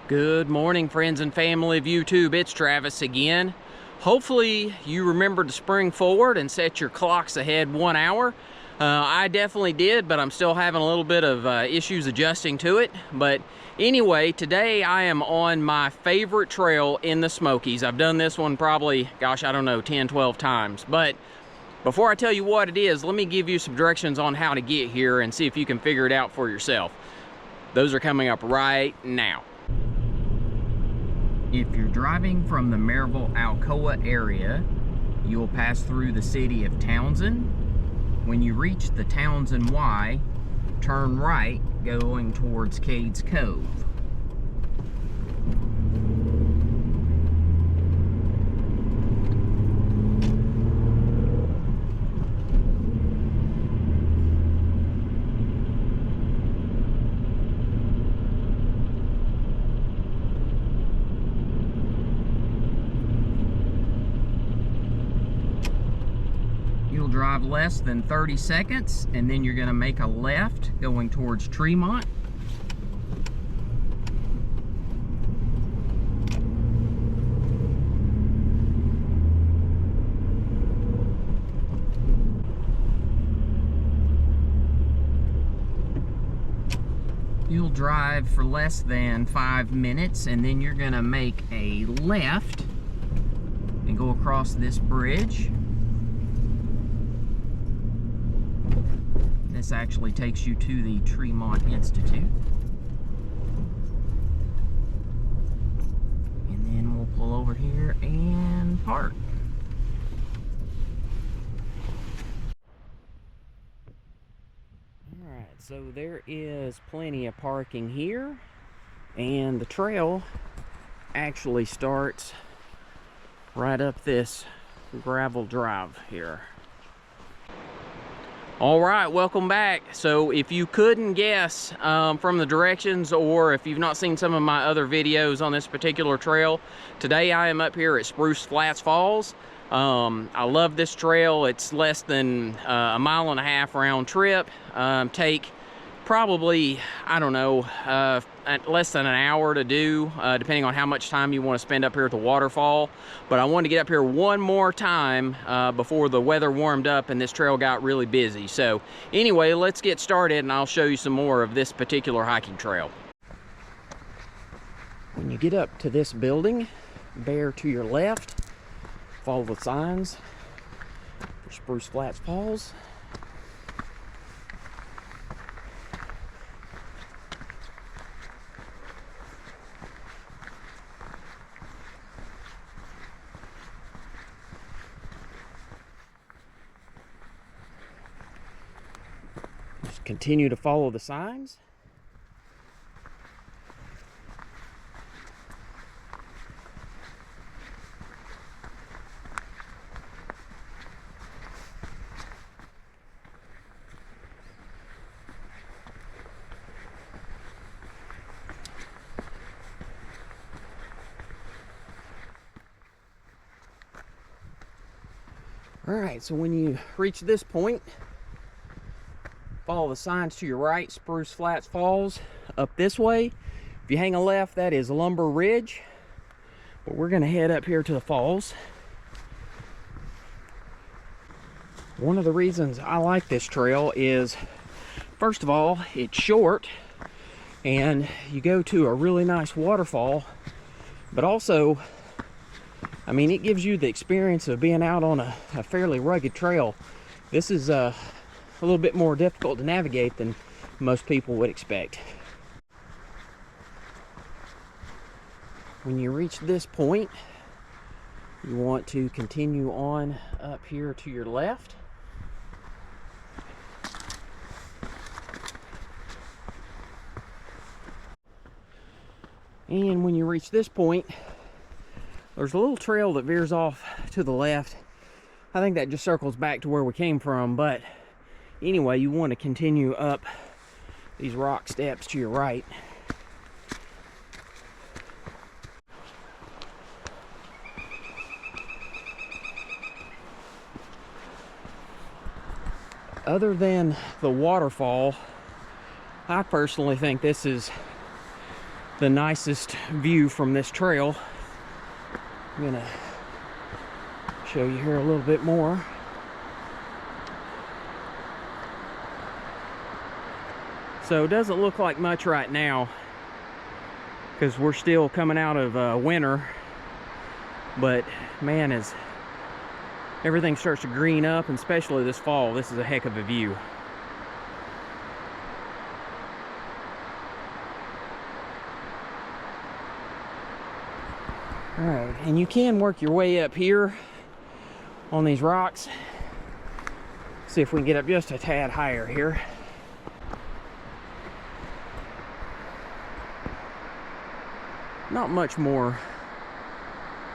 Good morning, friends and family of YouTube. It's Travis again. Hopefully you remembered to spring forward and set your clocks ahead 1 hour. I definitely did, but I'm still having a little bit of issues adjusting to it. But anyway, today I am on my favorite trail in the Smokies. I've done this one probably, gosh, I don't know, 10, 12 times. But before I tell you what it is, let me give you some directions on how to get here and see if you can figure it out for yourself. Those are coming up right now. If you're driving from the Maryville-Alcoa area, you'll pass through the city of Townsend. When you reach the Townsend Y, turn right going towards Cades Cove. Drive less than 30 seconds and then you're going to make a left going towards Tremont. You'll drive for less than 5 minutes and then you're going to make a left and go across this bridge. This actually takes you to the Tremont Institute. And then we'll pull over here and park. Alright, so there is plenty of parking here. And the trail actually starts right up this gravel drive here. All right, welcome back. So if you couldn't guess from the directions, or if you've not seen some of my other videos on this particular trail, today I am up here at Spruce Flats Falls. I love this trail. It's less than a 1.5 mile round trip. Take probably, I don't know, less than an hour to do, depending on how much time you want to spend up here at the waterfall. But I wanted to get up here one more time before the weather warmed up and this trail got really busy. So anyway, let's get started and I'll show you some more of this particular hiking trail. When you get up to this building, bear to your left, follow the signs for Spruce Flats Falls. Just continue to follow the signs. All right, so when you reach this point, follow the signs to your right, Spruce Flats Falls. Up this way, if you hang a left, that is Lumber Ridge. But we're gonna head up here to the falls. One of the reasons I like this trail is, first of all, it's short and you go to a really nice waterfall, but also, I mean, it gives you the experience of being out on a fairly rugged trail. This is a little bit more difficult to navigate than most people would expect. When you reach this point, you want to continue on up here to your left. And when you reach this point, there's a little trail that veers off to the left. I think that just circles back to where we came from, but anyway, you want to continue up these rock steps to your right. Other than the waterfall, I personally think this is the nicest view from this trail. I'm gonna show you here a little bit more. So it doesn't look like much right now because we're still coming out of winter, but man, as everything starts to green up, and especially this fall, this is a heck of a view. All right, and you can work your way up here on these rocks. See if we can get up just a tad higher here. Not much more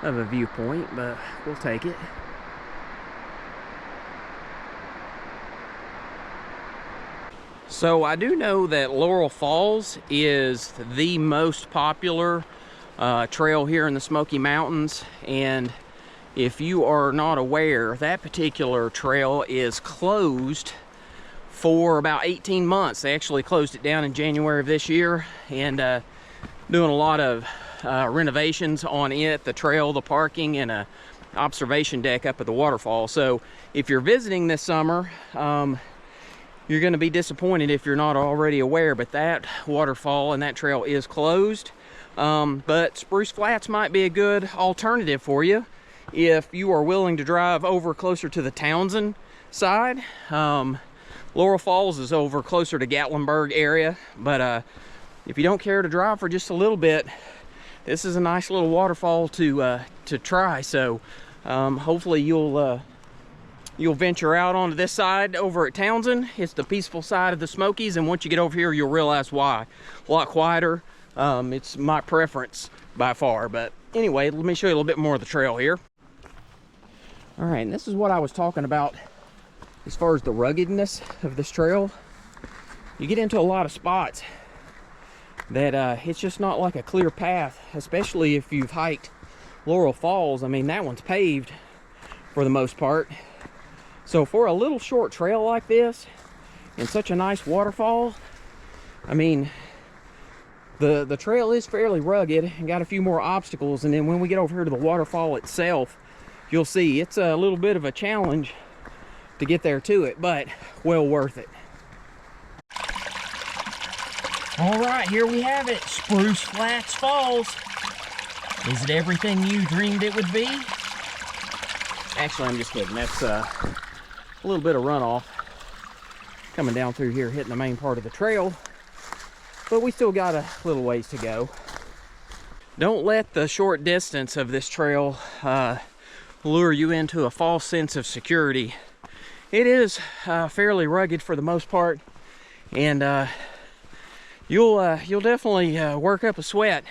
of a viewpoint, but we'll take it. So I do know that Laurel Falls is the most popular trail here in the Smoky Mountains, and if you are not aware, that particular trail is closed for about 18 months. They actually closed it down in January of this year, and doing a lot of renovations on it, the trail, the parking, and a observation deck up at the waterfall. So if you're visiting this summer, you're going to be disappointed if you're not already aware, but that waterfall and that trail is closed. But Spruce Flats might be a good alternative for you if you are willing to drive over closer to the Townsend side. Laurel Falls is over closer to Gatlinburg area, but if you don't care to drive for just a little bit, this is a nice little waterfall to try. So hopefully you'll venture out onto this side over at Townsend. It's the peaceful side of the Smokies, and once you get over here, you'll realize why. A lot quieter. It's my preference by far. But anyway, let me show you a little bit more of the trail here. All right, and this is what I was talking about as far as the ruggedness of this trail. You get into a lot of spots that it's just not like a clear path, especially if you've hiked Laurel Falls. I mean, that one's paved for the most part. So for a little short trail like this and such a nice waterfall, I mean, the trail is fairly rugged and got a few more obstacles. And then when we get over here to the waterfall itself, you'll see it's a little bit of a challenge to get there to it, but well worth it. All right, here we have it, Spruce Flats Falls. Is it everything you dreamed it would be? Actually, I'm just kidding. That's a little bit of runoff coming down through here, hitting the main part of the trail, but we still got a little ways to go. Don't let the short distance of this trail lure you into a false sense of security. It is fairly rugged for the most part, and you'll definitely work up a sweat.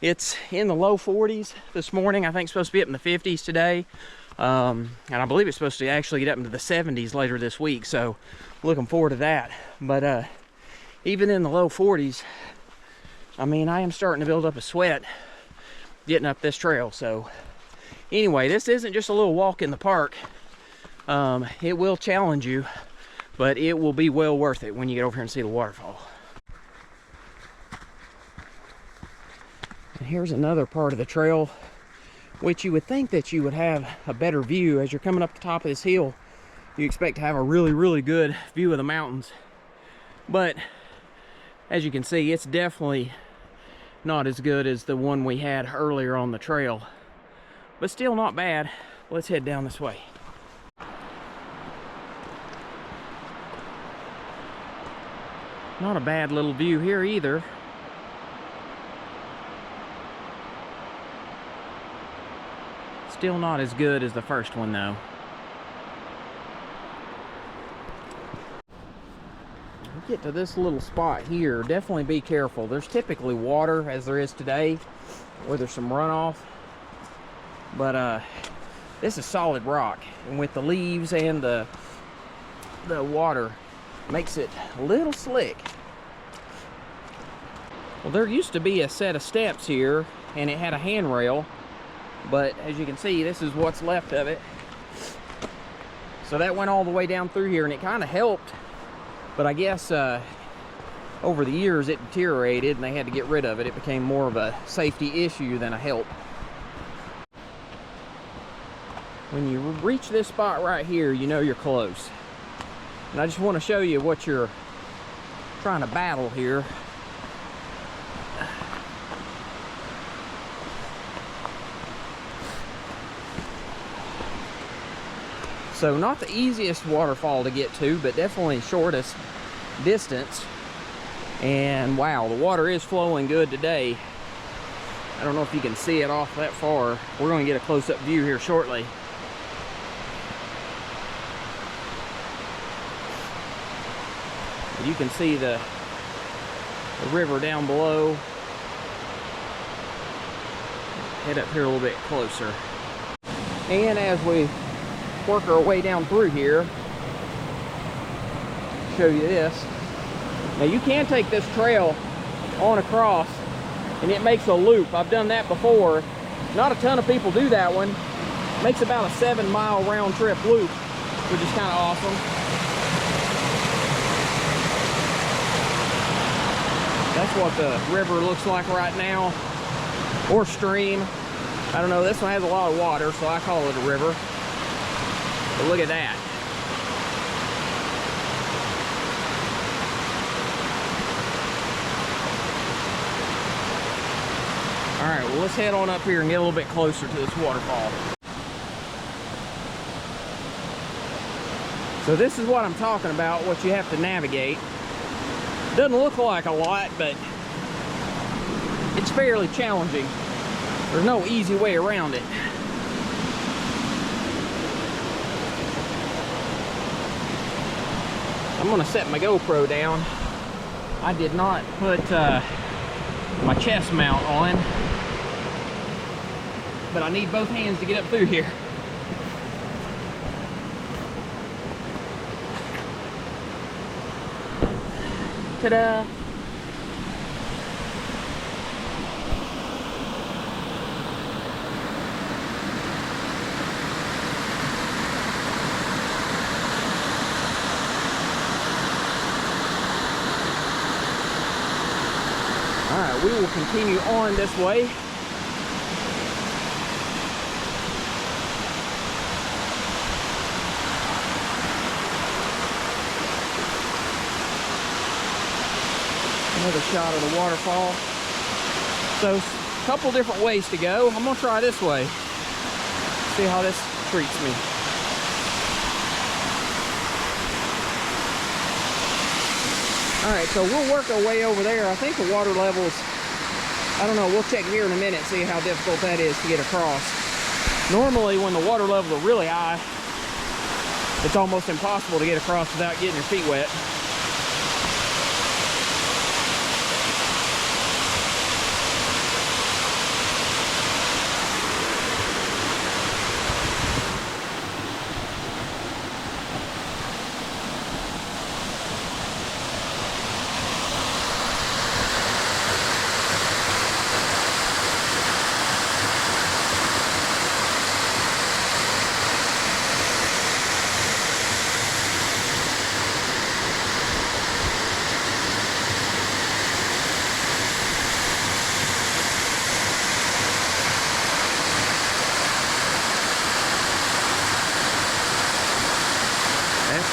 It's in the low 40s this morning. I think it's supposed to be up in the 50s today. And I believe it's supposed to actually get up into the 70s later this week. So looking forward to that. But even in the low 40s, I mean, I am starting to build up a sweat getting up this trail. So anyway, this isn't just a little walk in the park. It will challenge you, but it will be well worth it when you get over here and see the waterfall. And here's another part of the trail, which you would think that you would have a better view. As you're coming up the top of this hill, you expect to have a really good view of the mountains. But as you can see, it's definitely not as good as the one we had earlier on the trail, but still not bad. Let's head down this way. Not a bad little view here either. Still not as good as the first one though. We get to this little spot here, definitely be careful. There's typically water, as there is today, where there's some runoff. But this is solid rock, and with the leaves and the water, makes it a little slick. Well, there used to be a set of steps here, and it had a handrail. But as you can see, this is what's left of it. So that went all the way down through here, and it kind of helped. But I guess over the years it deteriorated and they had to get rid of it. It became more of a safety issue than a help. When you reach this spot right here, you know you're close. And I just want to show you what you're trying to battle here. So not the easiest waterfall to get to, but definitely shortest distance. And wow, the water is flowing good today. I don't know if you can see it off that far. We're going to get a close-up view here shortly. You can see the river down below. Head up here a little bit closer. And as we work our way down through here, show you this. Now you can take this trail on across and it makes a loop. I've done that before. Not a ton of people do that one. It makes about a 7-mile round trip loop, which is kind of awesome. That's what the river looks like right now, or stream. I don't know, this one has a lot of water, so I call it a river. But look at that. All right, well, let's head on up here and get a little bit closer to this waterfall. So this is what I'm talking about, what you have to navigate. Doesn't look like a lot, but it's fairly challenging. There's no easy way around it. I'm gonna set my GoPro down. I did not put my chest mount on, but I need both hands to get up through here. Ta-da! All right, we will continue on this way. Another shot of the waterfall. So, a couple different ways to go. I'm gonna try this way. See how this treats me. All right, so we'll work our way over there. I think the water levels, I don't know, we'll check here in a minute, see how difficult that is to get across. Normally, when the water levels are really high, it's almost impossible to get across without getting your feet wet.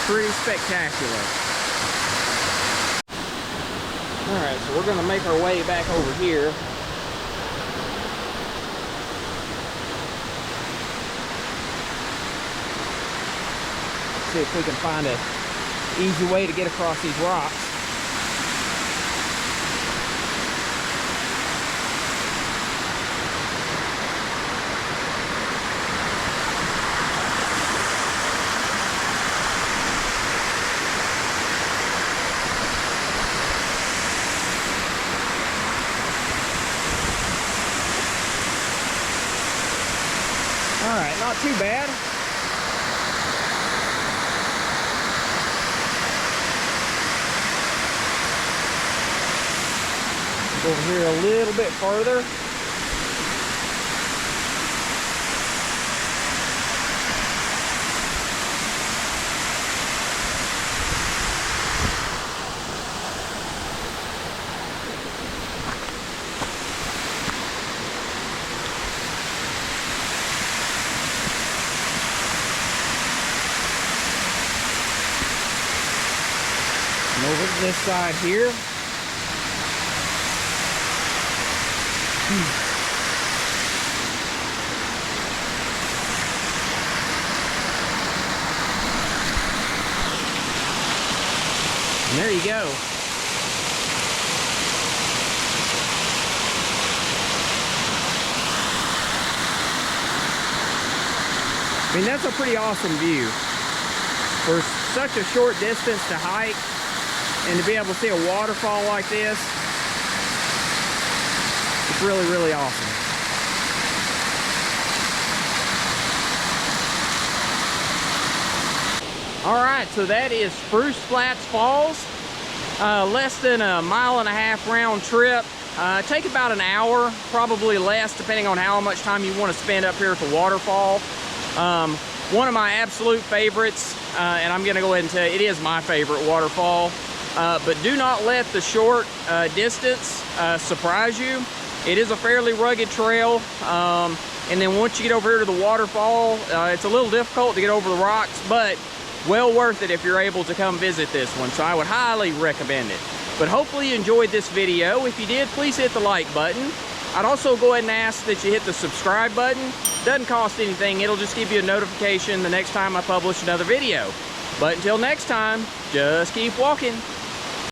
Pretty spectacular. All right, so we're gonna make our way back over here. See if we can find an easy way to get across these rocks. All right, not too bad. Go over here a little bit farther. this side here. And there you go. I mean, that's a pretty awesome view. For such a short distance to hike and to be able to see a waterfall like this, it's really, really awesome. All right, so that is Spruce Flats Falls. Less than a mile-and-a-half round trip. Take about an hour, probably less, depending on how much time you want to spend up here at the waterfall. One of my absolute favorites, and I'm gonna go ahead and tell you, it is my favorite waterfall. But do not let the short distance surprise you. It is a fairly rugged trail. And then once you get over here to the waterfall, it's a little difficult to get over the rocks, but well worth it if you're able to come visit this one. So I would highly recommend it. But hopefully you enjoyed this video. If you did, please hit the like button. I'd also go ahead and ask that you hit the subscribe button. Doesn't cost anything. It'll just give you a notification the next time I publish another video. But until next time, just keep walking.